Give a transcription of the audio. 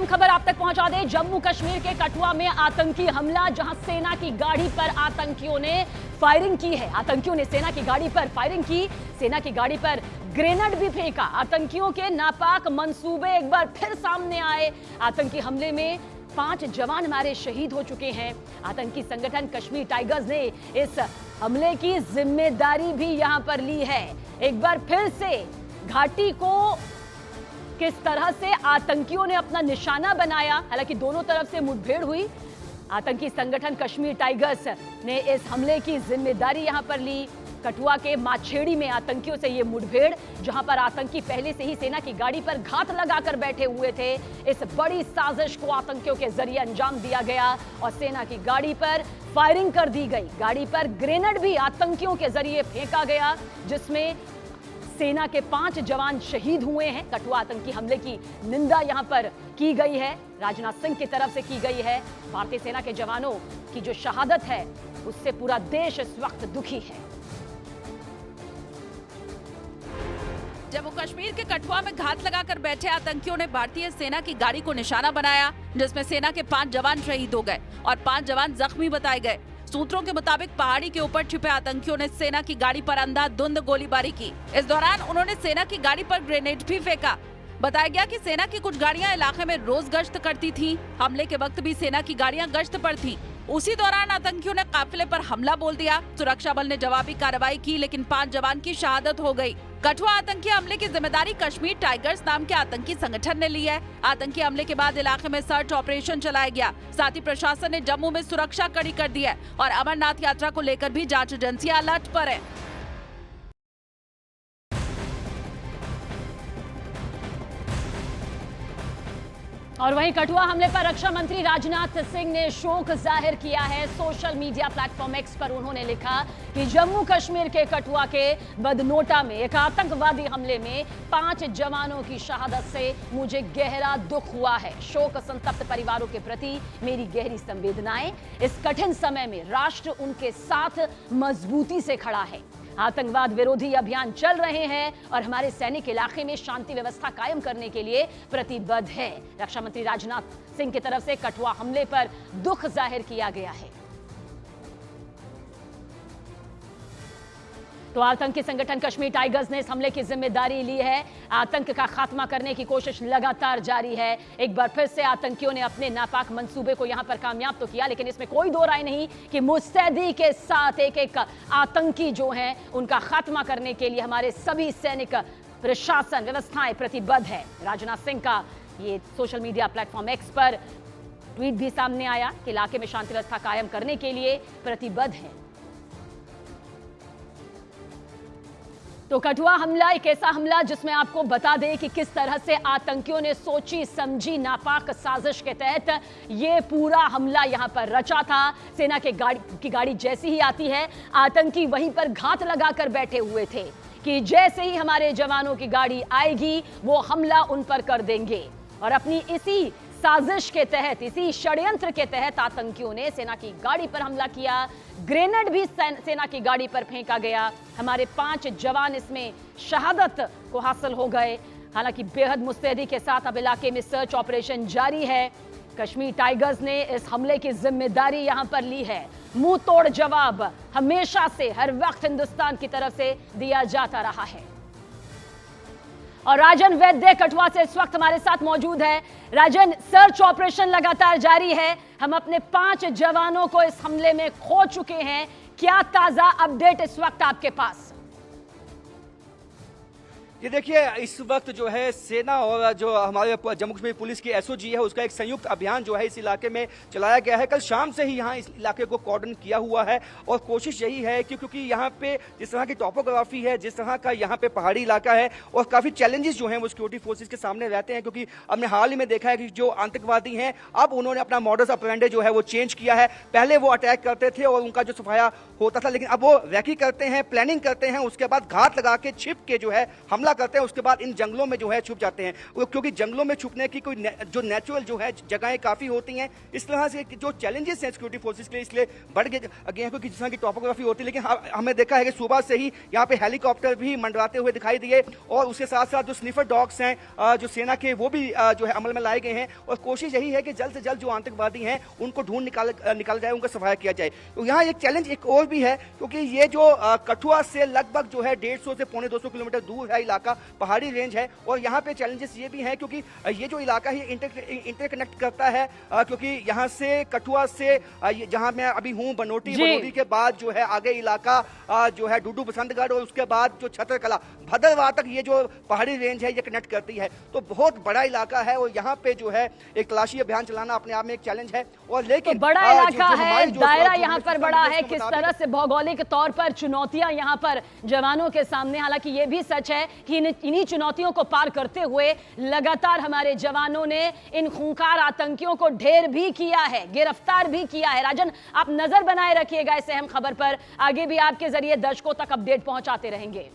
अहम खबर आप तक पहुंचा दें। जम्मू कश्मीर के कठुआ में आतंकी हमला, जहां सेना की गाड़ी पर आतंकियों ने फायरिंग की है। आतंकियों ने सेना की गाड़ी पर फायरिंग की, सेना की गाड़ी पर ग्रेनेड भी फेंका। आतंकियों के नापाक मंसूबे एक बार फिर सामने आए। आतंकी हमले में 5 जवान हमारे शहीद हो चुके हैं। आतंकी संगठन कश्मीर टाइगर्स ने इस हमले की जिम्मेदारी भी यहां पर ली है। एक बार फिर से घाटी को किस तरह से आतंकियों ने अपना निशाना बनाया, हालांकि दोनों तरफ से मुठभेड़ हुई। आतंकी संगठन कश्मीर टाइगर्स ने इस हमले की जिम्मेदारी यहां पर ली। कठुआ के माछेड़ी में आतंकियों से ये मुठभेड़, जहां पर आतंकी पहले से ही सेना की गाड़ी पर घात लगाकर बैठे हुए थे। इस बड़ी साजिश को आतंकियों के जरिए अंजाम दिया गया और सेना की गाड़ी पर फायरिंग कर दी गई। गाड़ी पर ग्रेनेड भी आतंकियों के जरिए फेंका गया, जिसमें सेना के 5 जवान शहीद हुए हैं। कठुआ आतंकी हमले की निंदा यहां पर की गई है, राजनाथ सिंह की तरफ से की गई है। भारतीय सेना के जवानों की जो शहादत है, उससे पूरा देश इस वक्त दुखी है। जम्मू कश्मीर के कठुआ में घात लगाकर बैठे आतंकियों ने भारतीय सेना की गाड़ी को निशाना बनाया, जिसमें सेना के 5 जवान शहीद हो गए और 5 जवान जख्मी बताए गए। सूत्रों के मुताबिक पहाड़ी के ऊपर छिपे आतंकियों ने सेना की गाड़ी पर अंधाधुंध गोलीबारी की। इस दौरान उन्होंने सेना की गाड़ी पर ग्रेनेड भी फेंका। बताया गया कि सेना की कुछ गाड़ियां इलाके में रोज गश्त करती थीं। हमले के वक्त भी सेना की गाड़ियां गश्त पर थीं। उसी दौरान आतंकियों ने काफिले पर हमला बोल दिया। सुरक्षा बल ने जवाबी कार्रवाई की, लेकिन 5 जवान की शहादत हो गई। कठुआ आतंकी हमले की जिम्मेदारी कश्मीर टाइगर्स नाम के आतंकी संगठन ने ली है। आतंकी हमले के बाद इलाके में सर्च ऑपरेशन चलाया गया। साथ ही प्रशासन ने जम्मू में सुरक्षा कड़ी कर दी है और अमरनाथ यात्रा को लेकर भी जांच एजेंसियां अलर्ट पर है। और वहीं कठुआ हमले पर रक्षा मंत्री राजनाथ सिंह ने शोक जाहिर किया है। सोशल मीडिया प्लेटफॉर्म एक्स पर उन्होंने लिखा कि जम्मू कश्मीर के कठुआ के बदनोटा में एक आतंकवादी हमले में 5 जवानों की शहादत से मुझे गहरा दुख हुआ है। शोक संतप्त परिवारों के प्रति मेरी गहरी संवेदनाएं। इस कठिन समय में राष्ट्र उनके साथ मजबूती से खड़ा है। आतंकवाद विरोधी अभियान चल रहे हैं और हमारे सैनिक इलाके में शांति व्यवस्था कायम करने के लिए प्रतिबद्ध है। रक्षा मंत्री राजनाथ सिंह की तरफ से कठुआ हमले पर दुख जाहिर किया गया है। तो आतंकी संगठन कश्मीर टाइगर्स ने इस हमले की जिम्मेदारी ली है। आतंक का खात्मा करने की कोशिश लगातार जारी है। एक बार फिर से आतंकियों ने अपने नापाक मंसूबे को यहां पर कामयाब तो किया, लेकिन इसमें कोई दो राय नहीं कि मुस्तैदी के साथ एक एक आतंकी जो हैं, उनका खात्मा करने के लिए हमारे सभी सैनिक, प्रशासन, व्यवस्थाएं प्रतिबद्ध है। राजनाथ सिंह का ये सोशल मीडिया प्लेटफॉर्म एक्स पर ट्वीट भी सामने आया कि इलाके में शांति व्यवस्था कायम करने के लिए प्रतिबद्ध है। तो कठुआ हमला एक ऐसा हमला जिसमें आपको बता दें कि किस तरह से आतंकियों ने सोची समझी नापाक साजिश के तहत ये पूरा हमला यहां पर रचा था। सेना के गाड़ी जैसी ही आती है, आतंकी वहीं पर घात लगाकर बैठे हुए थे कि जैसे ही हमारे जवानों की गाड़ी आएगी वो हमला उन पर कर देंगे। और अपनी इसी साजिश के तहत, इसी षड्यंत्र के तहत आतंकियों ने सेना की गाड़ी पर हमला किया। ग्रेनेड भी सेना की गाड़ी पर फेंका गया। हमारे 5 जवान इसमें शहादत को हासिल हो गए। हालांकि बेहद मुस्तैदी के साथ अब इलाके में सर्च ऑपरेशन जारी है। कश्मीर टाइगर्स ने इस हमले की जिम्मेदारी यहां पर ली है। मुंह तोड़ जवाब हमेशा से, हर वक्त हिंदुस्तान की तरफ से दिया जाता रहा है। और राजन वैद्य कठुआ से इस वक्त हमारे साथ मौजूद है। राजन, सर्च ऑपरेशन लगातार जारी है। हम अपने 5 जवानों को इस हमले में खो चुके हैं। क्या ताजा अपडेट इस वक्त आपके पास? ये देखिए, इस वक्त जो है सेना और जो हमारे जम्मू कश्मीर पुलिस की एसओजी है, उसका एक संयुक्त अभियान जो है इस इलाके में चलाया गया है। कल शाम से ही यहाँ इस इलाके को कॉर्डन किया हुआ है और कोशिश यही है कि क्योंकि यहाँ पे जिस तरह की टोपोग्राफी है, जिस तरह का यहाँ पे पहाड़ी इलाका है और काफ़ी चैलेंजेस जो हैं वो सिक्योरिटी फोर्सेज के सामने रहते हैं, क्योंकि हमने हाल ही में देखा है कि जो आतंकवादी हैं अब उन्होंने अपना मॉडस ऑपरेंडी जो है वो चेंज किया है। पहले वो अटैक करते थे और उनका जो सफाया होता था, लेकिन अब वो रैकी करते हैं, प्लानिंग करते हैं, उसके बाद घात लगा के छिप के जो है हमला करते हैं, उसके बाद इन जंगलों में जो है छुप जाते हैं, क्योंकि जंगलों में छुपने की कोई जो नेचुरल जो है जगहें काफ़ी होती हैं। इस तरह से जो चैलेंजेस हैं सिक्योरिटी फोर्सेस के लिए इसलिए बढ़ गए हैं, क्योंकि जिस तरह की टॉपोग्राफी होती है। लेकिन हमें देखा है कि सुबह से ही यहाँ पे हेलीकॉप्टर भी मंडराते हुए दिखाई दिए, और उसके साथ साथ जो स्निफर डॉग्स हैं जो सेना के, वो भी जो है अमल में लाए गए हैं। और कोशिश यही है कि जल्द से जल्द जो आतंकवादी हैं उनको ढूंढ निकाला जाए, उनका सफाया किया जाए। तो यहाँ एक चैलेंज एक और भी है, क्योंकि ये जो कठुआ से लगभग जो है 150 से 250 किलोमीटर दूर है इलाका, पहाड़ी रेंज है। और यहाँ पे चैलेंजेस ये भी हैं, क्योंकि ये जो इलाका है इंटरकनेक्ट करता है, क्योंकि यहाँ से कठुआ से जहाँ मैं अभी हूँ बनोटी के बाद जो है आगे इलाका जो है डूडू बसंतगढ़, और उसके बाद जो छतरकला भद्रवाह तक ये जो पहाड़ी रेंज है ये कनेक्ट करती है। तो बहुत बड़ा इलाका है, और यहाँ पे जो है एक तलाशी अभियान चलाना अपने आप में एक चैलेंज है। और लेकिन तो बड़ा इलाका है, दायरा यहाँ पर बड़ा है, किस तरह से भौगोलिक तौर पर चुनौतियां यहाँ पर जवानों के सामने। हालांकि ये भी सच है कि इन्हीं चुनौतियों को पार करते हुए लगातार हमारे जवानों ने इन खूंखार आतंकियों को ढेर भी किया है, गिरफ्तार भी किया है। राजन, आप नजर बनाए रखिएगा इस अहम खबर पर, आगे भी आपके जरिए दर्शकों तक अपडेट पहुंचाते रहेंगे।